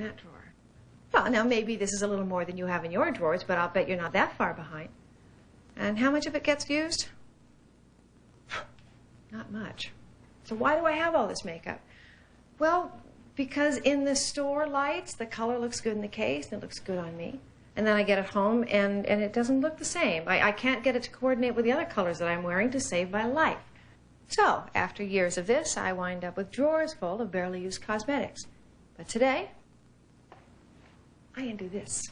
that drawer. Well, now maybe this is a little more than you have in your drawers, but I'll bet you're not that far behind. And how much of it gets used? Not much. So why do I have all this makeup? Well, because in the store lights, the color looks good in the case, and it looks good on me. And then I get it home, and it doesn't look the same. I can't get it to coordinate with the other colors that I'm wearing to save my life. So, after years of this, I wind up with drawers full of barely used cosmetics. But today, I can do this.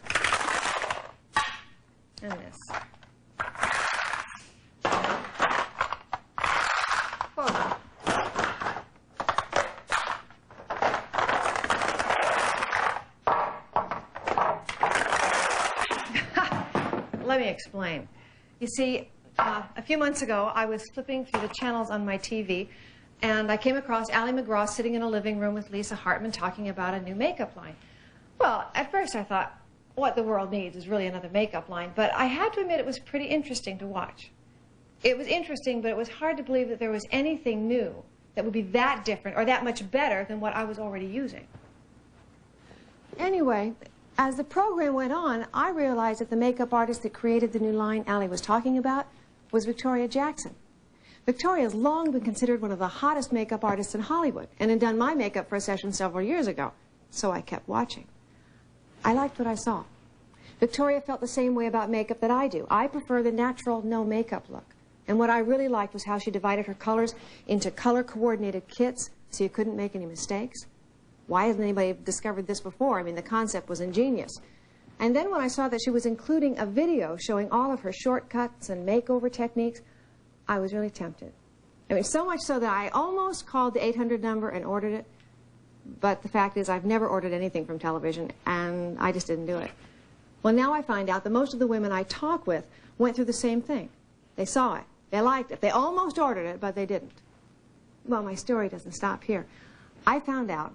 And this. Whoa. Let me explain. You see, a few months ago, I was flipping through the channels on my TV, and I came across Ally McGraw sitting in a living room with Lisa Hartman talking about a new makeup line. Well, at first I thought, what the world needs is really another makeup line, but I had to admit it was pretty interesting to watch. It was interesting, but it was hard to believe that there was anything new that would be that different or that much better than what I was already using. Anyway, as the program went on, I realized that the makeup artist that created the new line Ally was talking about was Victoria Jackson. Victoria has long been considered one of the hottest makeup artists in Hollywood and had done my makeup for a session several years ago, so I kept watching. I liked what I saw. Victoria felt the same way about makeup that I do. I prefer the natural, no makeup look. And what I really liked was how she divided her colors into color-coordinated kits so you couldn't make any mistakes. Why hasn't anybody discovered this before? I mean, the concept was ingenious. And then when I saw that she was including a video showing all of her shortcuts and makeover techniques, I was really tempted. I mean, so much so that I almost called the 800 number and ordered it. But the fact is, I've never ordered anything from television, and I just didn't do it. Well, now I find out that most of the women I talk with went through the same thing. They saw it. They liked it. They almost ordered it, but they didn't. Well, my story doesn't stop here. I found out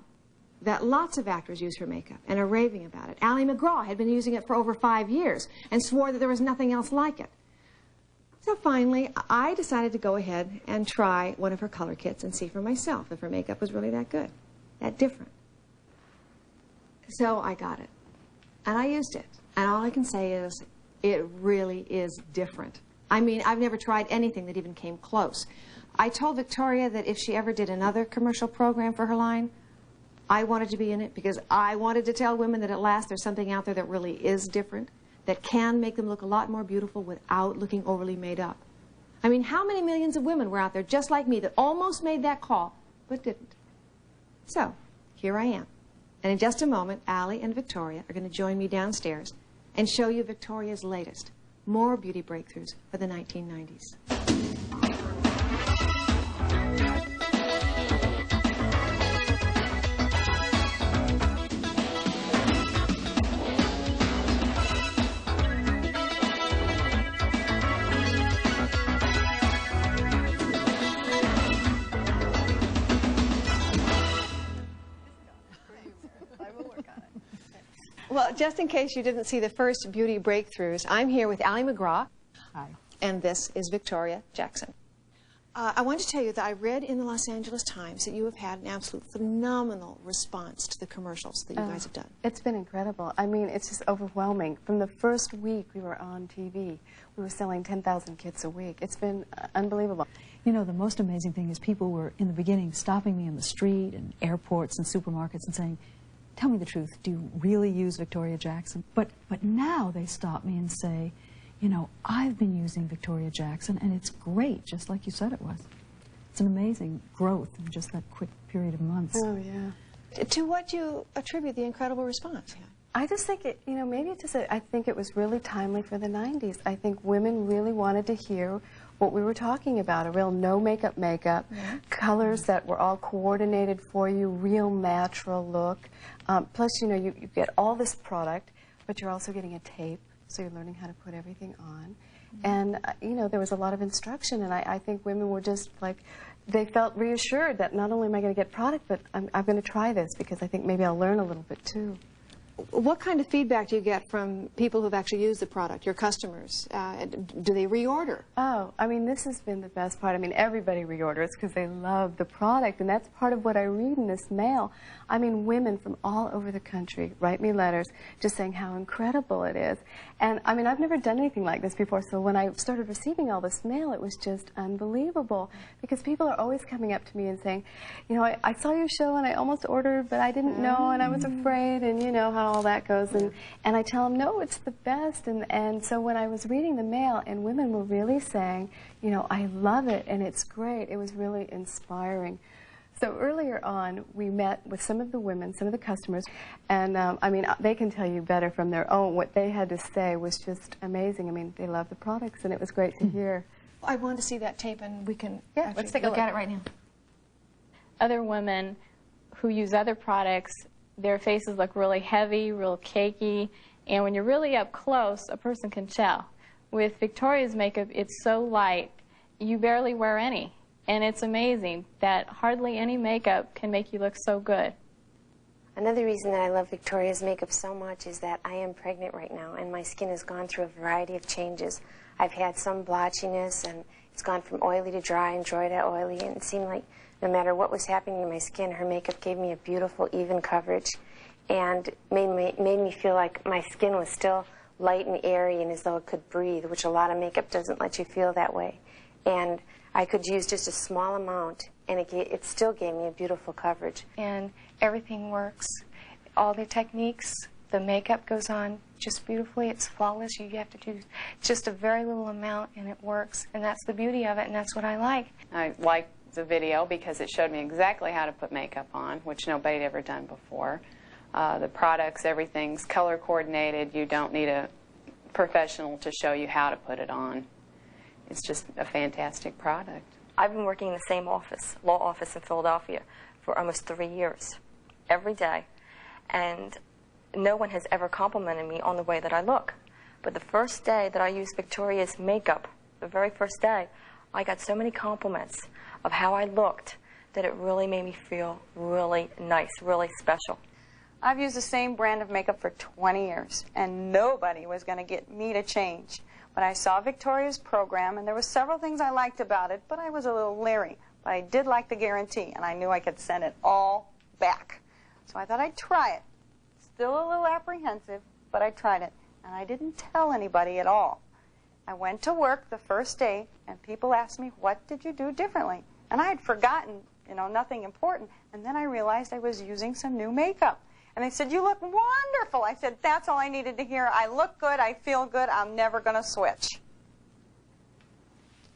that lots of actors use her makeup and are raving about it. Ally McGraw had been using it for over 5 years and swore that there was nothing else like it. So finally, I decided to go ahead and try one of her color kits and see for myself if her makeup was really that good, that different. So I got it, and I used it. And all I can say is, it really is different. I mean, I've never tried anything that even came close. I told Victoria that if she ever did another commercial program for her line, I wanted to be in it because I wanted to tell women that at last there's something out there that really is different, that can make them look a lot more beautiful without looking overly made up. I mean, how many millions of women were out there just like me that almost made that call, but didn't? So, here I am. And in just a moment, Ally and Victoria are going to join me downstairs and show you Victoria's latest, more beauty breakthroughs for the 1990s. Well, just in case you didn't see the first beauty breakthroughs, I'm here with Ally McGraw. Hi. And this is Victoria Jackson. I want to tell you that I read in the Los Angeles Times that you have had an absolute phenomenal response to the commercials that you guys have done. It's been incredible. I mean, it's just overwhelming. From the first week we were on TV, we were selling 10,000 kits a week. It's been unbelievable. You know, the most amazing thing is people were, in the beginning, stopping me in the street and airports and supermarkets and saying, tell me the truth, do you really use Victoria Jackson? But now they stop me and say, you know, I've been using Victoria Jackson and it's great, just like you said it was. It's an amazing growth in just that quick period of months. Oh, yeah. To what do you attribute the incredible response? I just think it, you know, maybe it's just I think it was really timely for the 90s. I think women really wanted to hear what we were talking about, a real no makeup, colors that were all coordinated for you, real natural look. Plus, you know, you get all this product, but you're also getting a tape, so you're learning how to put everything on. And, you know, there was a lot of instruction, and I think women were just like, they felt reassured that not only am I going to get product, but I'm going to try this because I think maybe I'll learn a little bit too. What kind of feedback do you get from people who've actually used the product, your customers? Do they reorder? Oh, I mean, this has been the best part. I mean, everybody reorders because they love the product, and that's part of what I read in this mail. I mean, women from all over the country write me letters just saying how incredible it is. And, I mean, I've never done anything like this before, so when I started receiving all this mail, it was just unbelievable because people are always coming up to me and saying, you know, I saw your show and I almost ordered, but I didn't know and I was afraid, and you know how all that goes. And I tell them, no, it's the best. And so when I was reading the mail and women were really saying, you know, I love it and it's great, it was really inspiring. So earlier on, we met with some of the women, some of the customers, and I mean, they can tell you better from their own. What they had to say was just amazing. I mean, they love the products, and it was great to hear. I want to see that tape, and we can let's take a look at it right now. Other women who use other products, their faces look really heavy, real cakey, and when you're really up close, a person can tell. With Victoria's makeup, it's so light, you barely wear any. And it's amazing that hardly any makeup can make you look so good. Another reason that I love Victoria's makeup so much is that I am pregnant right now, and my skin has gone through a variety of changes. I've had some blotchiness, and it's gone from oily to dry and dry to oily, and it seemed like no matter what was happening to my skin, her makeup gave me a beautiful, even coverage, and made me feel like my skin was still light and airy and as though it could breathe, which a lot of makeup doesn't let you feel that way. And I could use just a small amount, and it still gave me a beautiful coverage. And everything works. All the techniques, the makeup goes on just beautifully. It's flawless. You have to do just a very little amount, and it works. And that's the beauty of it, and that's what I like. I liked the video because it showed me exactly how to put makeup on, which nobody had ever done before. The products, everything's color coordinated. You don't need a professional to show you how to put it on. It's just a fantastic product. I've been working in the same office, law office in Philadelphia, for almost 3 years, every day. And no one has ever complimented me on the way that I look. But the first day that I used Victoria's makeup, the very first day, I got so many compliments of how I looked that it really made me feel really nice, really special. I've used the same brand of makeup for 20 years, and nobody was going to get me to change. But I saw Victoria's program, and there were several things I liked about it, but I was a little leery. But I did like the guarantee, and I knew I could send it all back. So I thought I'd try it. Still a little apprehensive, but I tried it, and I didn't tell anybody at all. I went to work the first day, and people asked me, what did you do differently? And I had forgotten, you know, nothing important, and then I realized I was using some new makeup. And they said, you look wonderful. I said, that's all I needed to hear. I look good. I feel good. I'm never going to switch.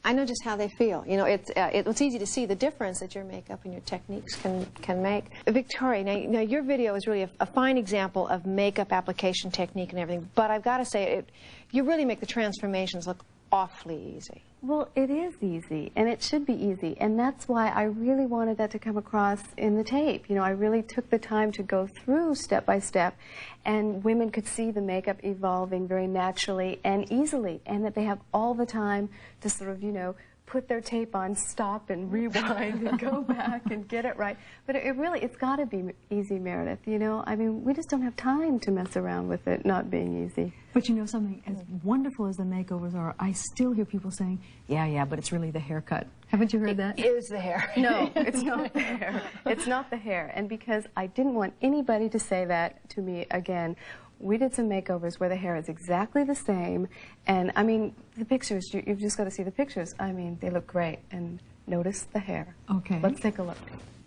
I know just how they feel. You know, it's easy to see the difference that your makeup and your techniques can make. Victoria, now your video is really a fine example of makeup application technique and everything, but I've got to say, you really make the transformations look awfully easy. Well, it is easy, and it should be easy, and that's why I really wanted that to come across in the tape. You know, I really took the time to go through step by step, and women could see the makeup evolving very naturally and easily, and that they have all the time to sort of, you know, put their tape on, stop and rewind and go back and get it right. But it's got to be easy, Meredith, you know? I mean, we just don't have time to mess around with it not being easy. But you know something, as wonderful as the makeovers are, I still hear people saying, yeah, but it's really the haircut. Haven't you heard that? It is the hair. No, it's not the hair. It's not the hair. And because I didn't want anybody to say that to me again, we did some makeovers where the hair is exactly the same. And, I mean, the pictures, you've just got to see the pictures. I mean, they look great. And notice the hair. Okay. Let's take a look.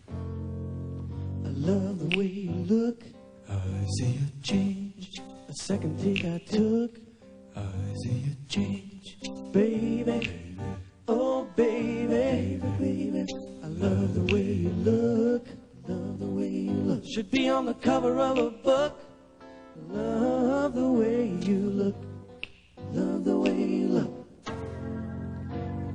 I love the way you look. I see you change. A second take I took. I see you change. Baby. Oh, baby. Baby. I love the way you look. Love the way you look. Should be on the cover of a book. Love the way you look. Love the way you look.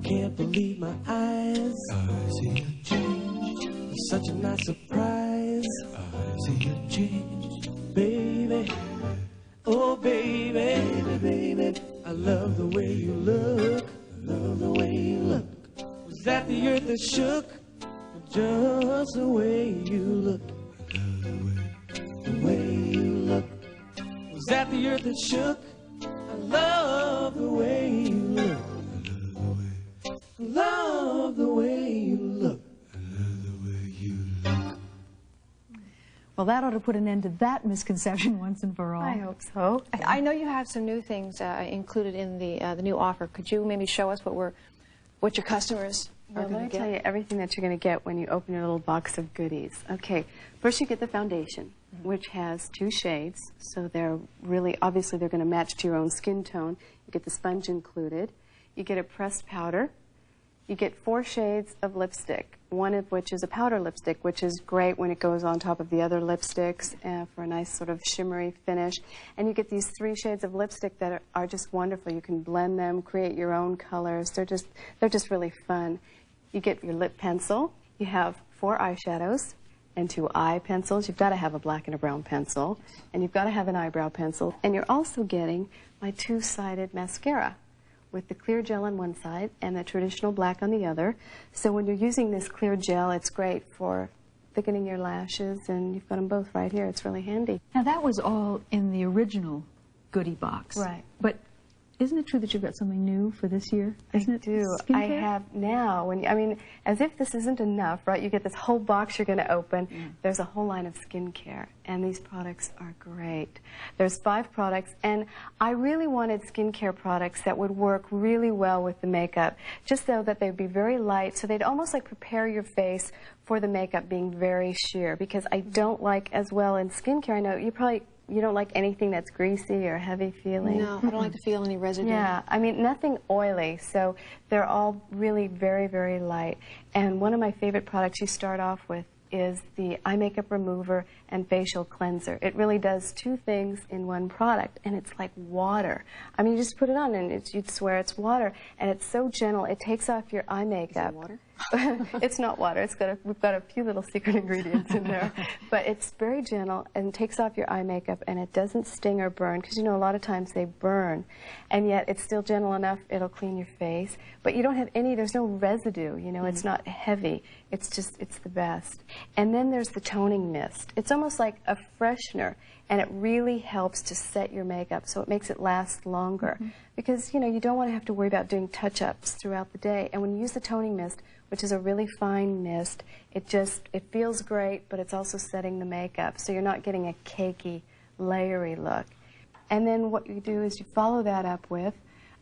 Can't believe my eyes. I see you change. It's such a nice surprise. I see you change. Baby. Oh, baby. Baby. I love the way you look. Love the way you look. Was that the earth that shook? Or just the way you look? The way you look. the earth that shook. I love the way you look. I love the way you look. I love the way you look. Well, that ought to put an end to that misconception once and for all. I hope so. I know you have some new things included in the new offer. Could you maybe show us what your customers are Well, going let to me get? tell you everything that you're going to get when you open your little box of goodies. Okay, first you get the foundation, which has 2 shades, so they're really, obviously they're going to match to your own skin tone. You get the sponge included. You get a pressed powder. You get 4 shades of lipstick, one of which is a powder lipstick, which is great when it goes on top of the other lipsticks for a nice sort of shimmery finish. And you get these 3 shades of lipstick that are just wonderful. You can blend them, create your own colors. They're just really fun. You get your lip pencil. You have 4 eyeshadows and 2 eye pencils. You've got to have a black and a brown pencil. And you've got to have an eyebrow pencil. And you're also getting my 2-sided mascara with the clear gel on one side and the traditional black on the other. So when you're using this clear gel, it's great for thickening your lashes, and you've got them both right here. It's really handy. Now, that was all in the original goodie box. Right. But isn't it true that you've got something new for this year? Isn't it? do. Skincare? I have now. I mean, as if this isn't enough, right? You get this whole box you're going to open. There's a whole line of skincare, and these products are great. There's 5 products, and I really wanted skincare products that would work really well with the makeup, just so that they'd be very light, so they'd almost like prepare your face for the makeup being very sheer, because I don't like as well in skincare. I know you don't like anything that's greasy or heavy feeling. No, I don't like to feel any residue. Yeah, I mean, nothing oily, so they're all really very, very light. And one of my favorite products you start off with is the eye makeup remover and facial cleanser. It really does 2 things in one product, and it's like water. I mean, you just put it on, and you'd swear it's water, and it's so gentle. It takes off your eye makeup. Is it water? It's not water. We've got a few little secret ingredients in there, but it's very gentle and takes off your eye makeup, and it doesn't sting or burn, because you know a lot of times they burn, and yet it's still gentle enough. It'll clean your face, but you don't have there's no residue. You know, it's not heavy. It's the best. And then there's the toning mist. It's almost like a freshener, and it really helps to set your makeup, so it makes it last longer, because you don't want to have to worry about doing touch-ups throughout the day. And when you use the toning mist, which is a really fine mist, it feels great, but it's also setting the makeup, so you're not getting a cakey, layery look. And then what you do is you follow that up with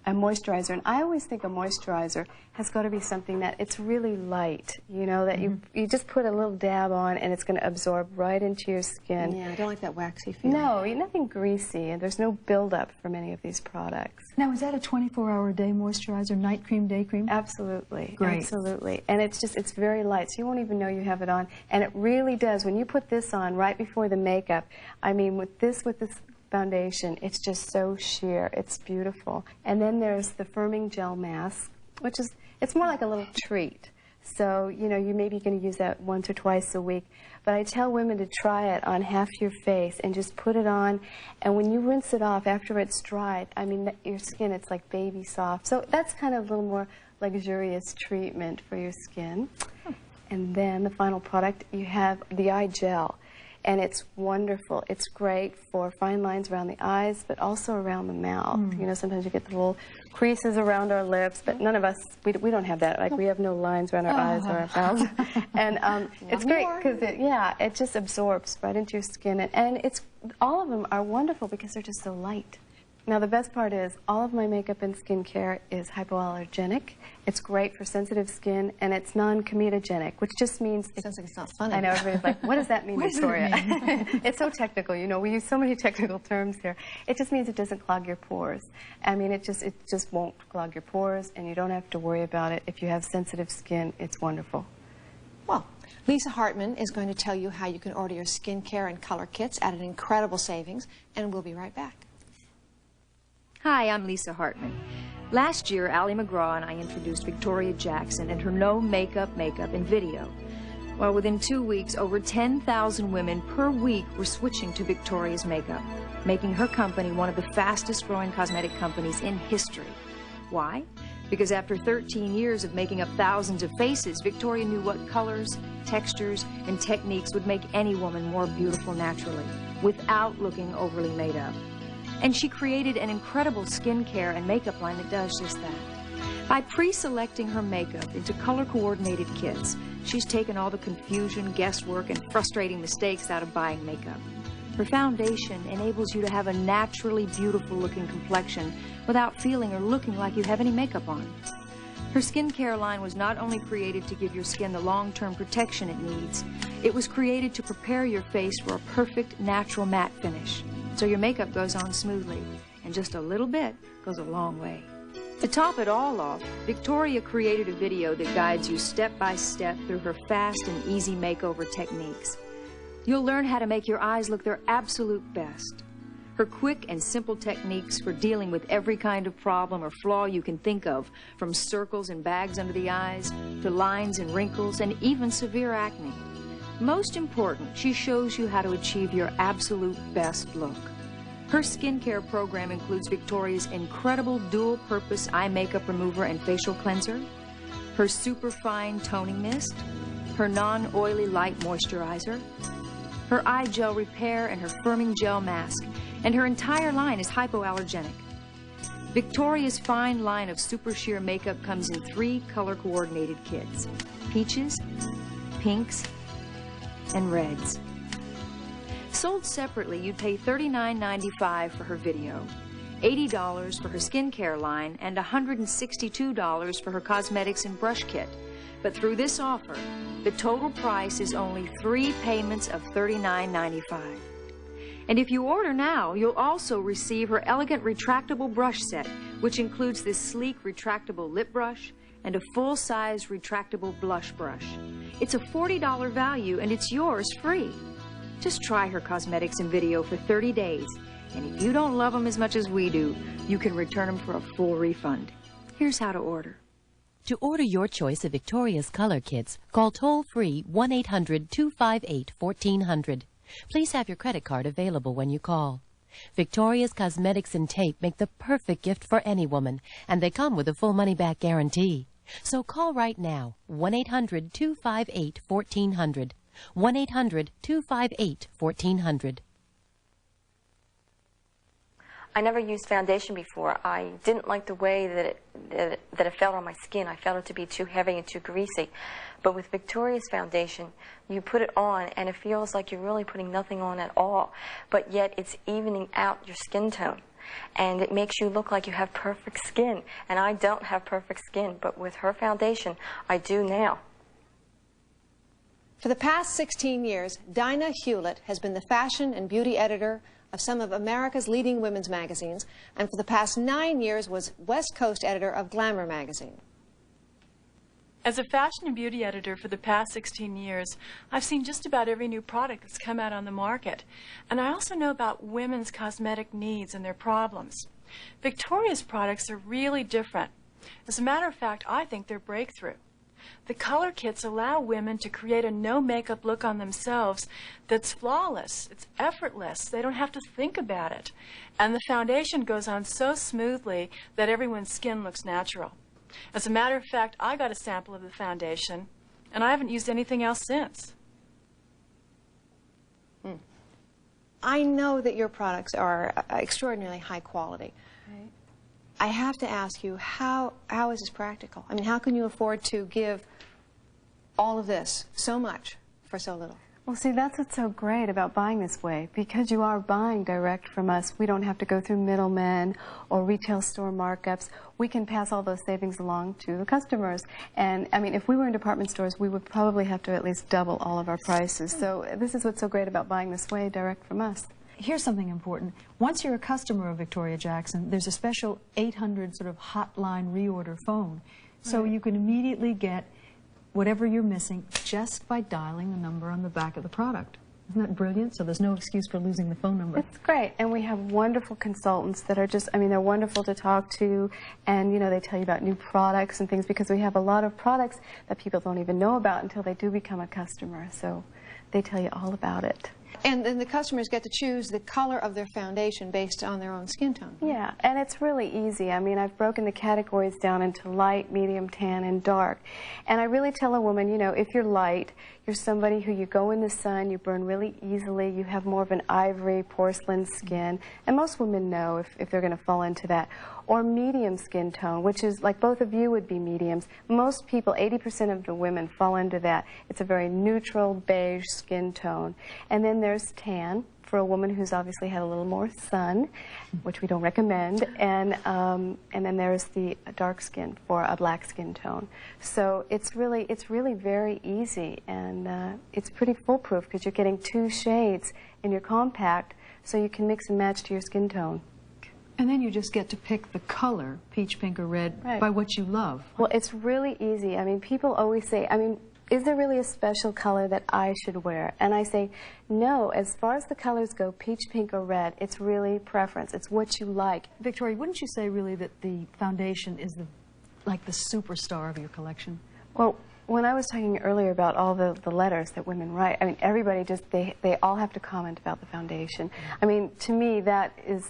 a moisturizer, and I always think a moisturizer has got to be something that it's really light, that you just put a little dab on, and it's going to absorb right into your skin. Yeah, I don't like that waxy feeling. No, nothing greasy, and there's no buildup from any of these products. Now, is that a 24-hour-a-day moisturizer, night cream, day cream? Absolutely. Great. Absolutely. And it's very light, so you won't even know you have it on. And it really does. When you put this on right before the makeup, I mean, with this foundation, it's just so sheer. It's beautiful. And then there's the firming gel mask, which it's more like a little treat. So, you maybe going to use that once or twice a week. But I tell women to try it on half your face and just put it on. And when you rinse it off after it's dried, I mean, your skin, it's like baby soft. So that's kind of a little more luxurious treatment for your skin. And then the final product, you have the eye gel. And it's wonderful. It's great for fine lines around the eyes, but also around the mouth. Sometimes you get the little creases around our lips, but none of us, we don't have that. Like, we have no lines around our eyes or our mouths. And it's great because it just absorbs right into your skin. And all of them are wonderful because they're just so light. Now, the best part is all of my makeup and skincare is hypoallergenic. It's great for sensitive skin, and it's non-comedogenic, which just means... It sounds like it's not funny. I know, everybody's like, what does that mean, Victoria? It's so technical, we use so many technical terms here. It just means it doesn't clog your pores. I mean, it just won't clog your pores, and you don't have to worry about it. If you have sensitive skin, it's wonderful. Well, Lisa Hartman is going to tell you how you can order your skincare and color kits at an incredible savings, and we'll be right back. Hi, I'm Lisa Hartman. Last year, Ally McGraw and I introduced Victoria Jackson and her No Makeup in video. Well, within 2 weeks, over 10,000 women per week were switching to Victoria's makeup, making her company one of the fastest growing cosmetic companies in history. Why? Because after 13 years of making up thousands of faces, Victoria knew what colors, textures, and techniques would make any woman more beautiful naturally, without looking overly made up. And she created an incredible skincare and makeup line that does just that. By pre-selecting her makeup into color-coordinated kits, she's taken all the confusion, guesswork, and frustrating mistakes out of buying makeup. Her foundation enables you to have a naturally beautiful-looking complexion without feeling or looking like you have any makeup on. Her skincare line was not only created to give your skin the long-term protection it needs, it was created to prepare your face for a perfect, natural matte finish. So your makeup goes on smoothly, and just a little bit goes a long way. To top it all off, Victoria created a video that guides you step by step through her fast and easy makeover techniques. You'll learn how to make your eyes look their absolute best. Her quick and simple techniques for dealing with every kind of problem or flaw you can think of, from circles and bags under the eyes, to lines and wrinkles, and even severe acne. Most important, she shows you how to achieve your absolute best look. Her skincare program includes Victoria's incredible dual-purpose eye makeup remover and facial cleanser, her superfine toning mist, her non-oily light moisturizer, her eye gel repair and her firming gel mask, and her entire line is hypoallergenic. Victoria's fine line of super sheer makeup comes in 3 color-coordinated kits: peaches, pinks, and reds. Sold separately, you'd pay $39.95 for her video, $80 for her skincare line, and $162 for her cosmetics and brush kit. But through this offer, the total price is only 3 payments of $39.95. And if you order now, you'll also receive her elegant retractable brush set, which includes this sleek retractable lip brush and a full-size retractable blush brush. It's a $40 value, and it's yours free. Just try her cosmetics and video for 30 days, and if you don't love them as much as we do, you can return them for a full refund. Here's how to order. To order your choice of Victoria's color kits, call toll-free 1-800-258-1400. Please have your credit card available when you call. Victoria's Cosmetics and Tape make the perfect gift for any woman, and they come with a full money-back guarantee. So call right now, 1-800-258-1400. 1-800-258-1400. I never used foundation before. I didn't like the way that it felt on my skin. I felt it to be too heavy and too greasy. But with Victoria's foundation, you put it on and it feels like you're really putting nothing on at all, but yet it's evening out your skin tone. And it makes you look like you have perfect skin. And I don't have perfect skin, but with her foundation, I do now. For the past 16 years, Dinah Hewlett has been the fashion and beauty editor of some of America's leading women's magazines, and for the past 9 years was West Coast editor of Glamour magazine. As a fashion and beauty editor for the past 16 years, I've seen just about every new product that's come out on the market. And I also know about women's cosmetic needs and their problems. Victoria's products are really different. As a matter of fact, I think they're breakthrough. The color kits allow women to create a no-makeup look on themselves that's flawless. It's effortless. They don't have to think about it. And the foundation goes on so smoothly that everyone's skin looks natural. As a matter of fact, I got a sample of the foundation, and I haven't used anything else since. I know that your products are extraordinarily high quality. Right. I have to ask you, how is this practical? I mean, how can you afford to give all of this, so much, for so little? Well, see, that's what's so great about buying this way. Because you are buying direct from us, we don't have to go through middlemen or retail store markups. We can pass all those savings along to the customers. And, I mean, if we were in department stores, we would probably have to at least double all of our prices. So this is what's so great about buying this way direct from us. Here's something important. Once you're a customer of Victoria Jackson, there's a special 800 sort of hotline reorder phone. So you can immediately get whatever you're missing just by dialing the number on the back of the product. Isn't that brilliant? So there's no excuse for losing the phone number. It's great. And we have wonderful consultants that are just, I mean, they're wonderful to talk to. And, you know, they tell you about new products and things, because we have a lot of products that people don't even know about until they do become a customer. So they tell you all about it. And then the customers get to choose the color of their foundation based on their own skin tone. Yeah, and it's really easy. I mean, I've broken the categories down into light, medium, tan, and dark. And I really tell a woman, you know, if you're light, you're somebody who you go in the sun, you burn really easily, you have more of an ivory, porcelain skin, and most women know if they're going to fall into that. Or medium skin tone, which is like both of you would be mediums. Most people, 80% of the women, fall into that. It's a very neutral beige skin tone. And then there's tan, for a woman who's obviously had a little more sun, which we don't recommend, and then there's the dark skin for a black skin tone. So it's really very easy, and it's pretty foolproof because you're getting 2 shades in your compact, so you can mix and match to your skin tone. And then you just get to pick the color, peach, pink, or red, Right. by what you love. Well, it's really easy. I mean, people always say, is there really a special color that I should wear? And I say, no, as far as the colors go, peach, pink, or red, it's really preference. It's what you like. Victoria, wouldn't you say really that the foundation is like the superstar of your collection? Well, when I was talking earlier about all the letters that women write, I mean, everybody just, they all have to comment about the foundation. I mean, to me, that is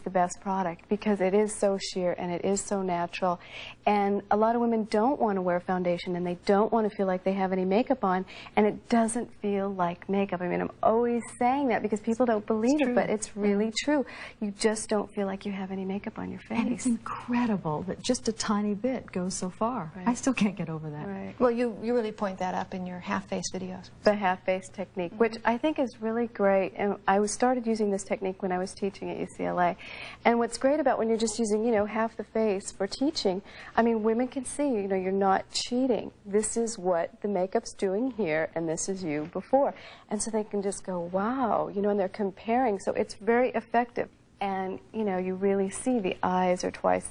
the best product because it is so sheer and it is so natural, and a lot of women don't want to wear foundation and they don't want to feel like they have any makeup on, and it doesn't feel like makeup. I mean, I'm always saying that because people don't believe it, but it's really true. You just don't feel like you have any makeup on your face. And it's incredible that just a tiny bit goes so far. Right. I still can't get over that. Right. Well, you really point that up in your half-face videos. The half-face technique, which I think is really great, and I started using this technique when I was teaching at UCLA. And what's great about when you're just using, half the face for teaching, I mean, women can see, you're not cheating. This is what the makeup's doing here, and this is you before. And so they can just go, wow, and they're comparing. So it's very effective. And, you really see the eyes are twice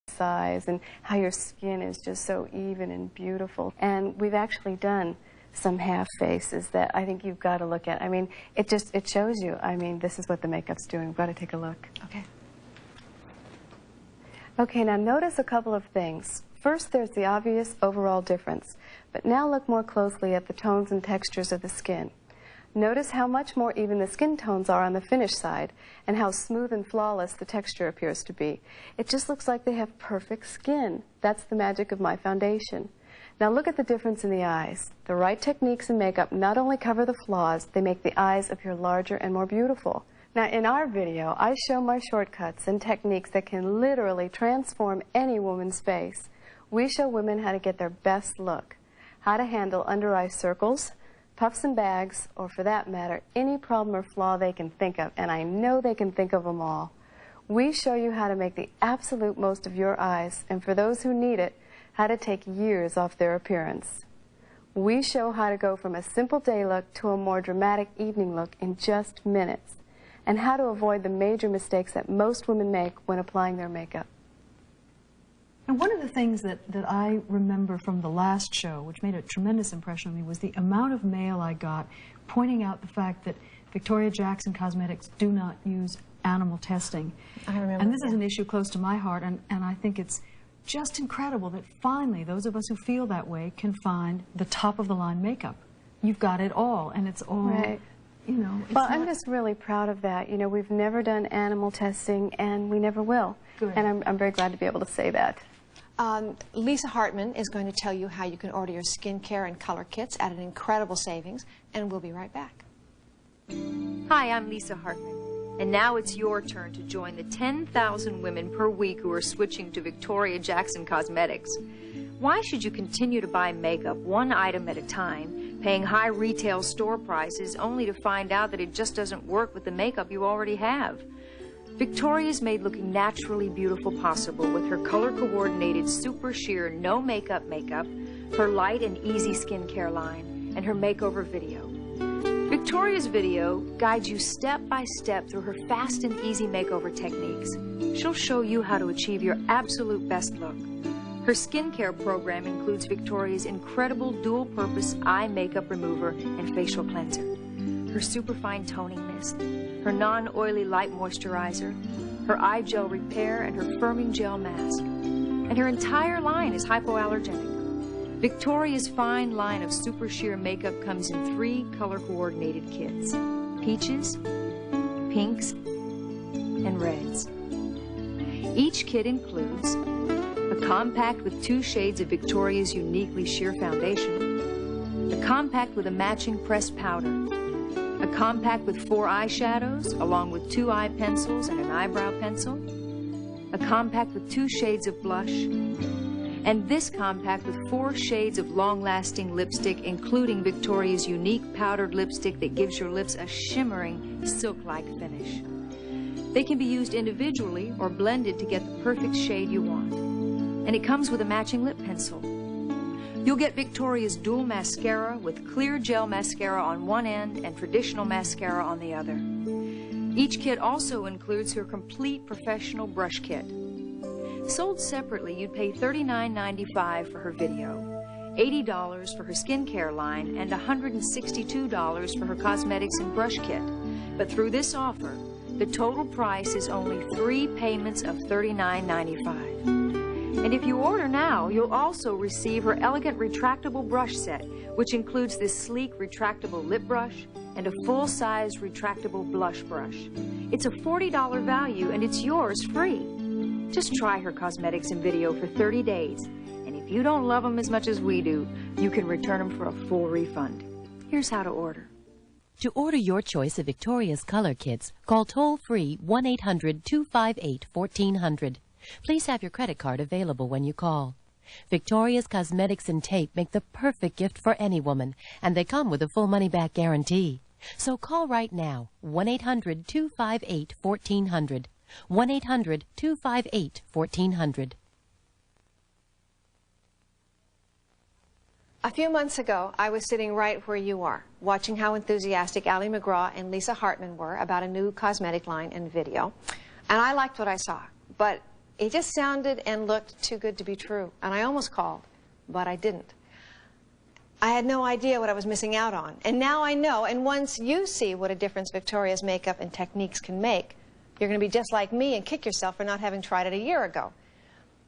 the size and how your skin is just so even and beautiful. And we've actually done some half faces that I think you've got to look at. I mean, it shows you. I mean, this is what the makeup's doing. We've got to take a look. Okay. Okay, now notice a couple of things. First, there's the obvious overall difference, but now look more closely at the tones and textures of the skin. Notice how much more even the skin tones are on the finished side, and how smooth and flawless the texture appears to be. It just looks like they have perfect skin. That's the magic of my foundation. Now look at the difference in the eyes. The right techniques in makeup not only cover the flaws, they make the eyes appear larger and more beautiful. Now in our video, I show my shortcuts and techniques that can literally transform any woman's face. We show women how to get their best look, how to handle under-eye circles, puffs and bags, or for that matter, any problem or flaw they can think of, and I know they can think of them all. We show you how to make the absolute most of your eyes, and for those who need it, how to take years off their appearance. We show how to go from a simple day look to a more dramatic evening look in just minutes, and how to avoid the major mistakes that most women make when applying their makeup. And one of the things that I remember from the last show, which made a tremendous impression on me, was the amount of mail I got pointing out the fact that Victoria Jackson Cosmetics do not use animal testing. I remember And this that. is an issue close to my heart, and I think it's just incredible that finally those of us who feel that way can find the top-of-the-line makeup. You've got it all, and it's all, Right. It's Well, I'm just really proud of that. We've never done animal testing, and we never will. Good. And I'm very glad to be able to say that. Lisa Hartman is going to tell you how you can order your skincare and color kits at an incredible savings, and we'll be right back. Hi, I'm Lisa Hartman, and now it's your turn to join the 10,000 women per week who are switching to Victoria Jackson Cosmetics. Why should you continue to buy makeup one item at a time, paying high retail store prices only to find out that it just doesn't work with the makeup you already have? Victoria's made looking naturally beautiful possible with her color-coordinated super sheer no makeup, her light and easy skincare line, and her makeover video. Victoria's video guides you step by step through her fast and easy makeover techniques. She'll show you how to achieve your absolute best look. Her skincare program includes Victoria's incredible dual-purpose eye makeup remover and facial cleanser, her superfine toning mist, her non-oily light moisturizer, her eye gel repair, and her firming gel mask. And her entire line is hypoallergenic. Victoria's fine line of super sheer makeup comes in 3 color-coordinated kits: peaches, pinks, and reds. Each kit includes a compact with 2 shades of Victoria's uniquely sheer foundation, a compact with a matching pressed powder, a compact with 4 eyeshadows, along with 2 eye pencils and an eyebrow pencil, a compact with 2 shades of blush, and this compact with 4 shades of long-lasting lipstick, including Victoria's unique powdered lipstick that gives your lips a shimmering, silk-like finish. They can be used individually or blended to get the perfect shade you want. And it comes with a matching lip pencil. You'll get Victoria's dual mascara with clear gel mascara on one end and traditional mascara on the other. Each kit also includes her complete professional brush kit. Sold separately, you'd pay $39.95 for her video, $80 for her skincare line, and $162 for her cosmetics and brush kit. But through this offer, the total price is only 3 payments of $39.95. And if you order now, you'll also receive her elegant retractable brush set, which includes this sleek retractable lip brush and a full-size retractable blush brush. It's a $40 value, and it's yours free. Just try her cosmetics and video for 30 days, and if you don't love them as much as we do, you can return them for a full refund. Here's how to order. To order your choice of Victoria's color kits, call toll-free 1-800-258-1400. Please have your credit card available when you call. Victoria's Cosmetics and Tape make the perfect gift for any woman, and they come with a full money-back guarantee. So call right now, 1-800-258-1400. 1-800-258-1400. A few months ago, I was sitting right where you are, watching how enthusiastic Ali McGraw and Lisa Hartman were about a new cosmetic line and video. And I liked what I saw, but it just sounded and looked too good to be true. And I almost called, but I didn't. I had no idea what I was missing out on. And now I know, and once you see what a difference Victoria's makeup and techniques can make, you're going to be just like me and kick yourself for not having tried it a year ago.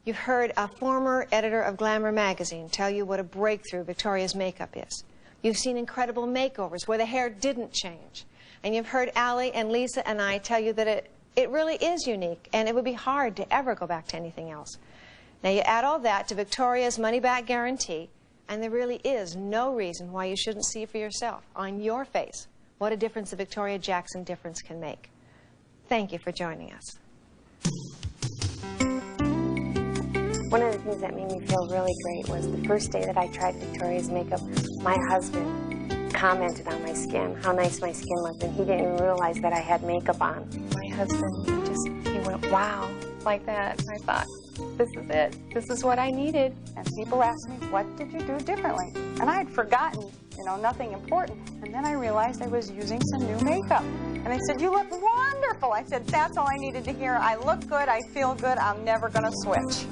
You've heard a former editor of Glamour magazine tell you what a breakthrough Victoria's makeup is. You've seen incredible makeovers where the hair didn't change. And you've heard Ali and Lisa and I tell you that it really is unique, and it would be hard to ever go back to anything else. Now you add all that to Victoria's money-back guarantee, and there really is no reason why you shouldn't see for yourself, on your face, what a difference the Victoria Jackson difference can make. Thank you for joining us. One of the things that made me feel really great was the first day that I tried Victoria's makeup, my husband commented on my skin, how nice my skin looked, and he didn't even realize that I had makeup on. My husband he went, wow, like that. And I thought, this is it. This is what I needed. And people asked me, what did you do differently? And I had forgotten, nothing important. And then I realized I was using some new makeup. And they said, you look wonderful. I said, that's all I needed to hear. I look good. I feel good. I'm never going to switch.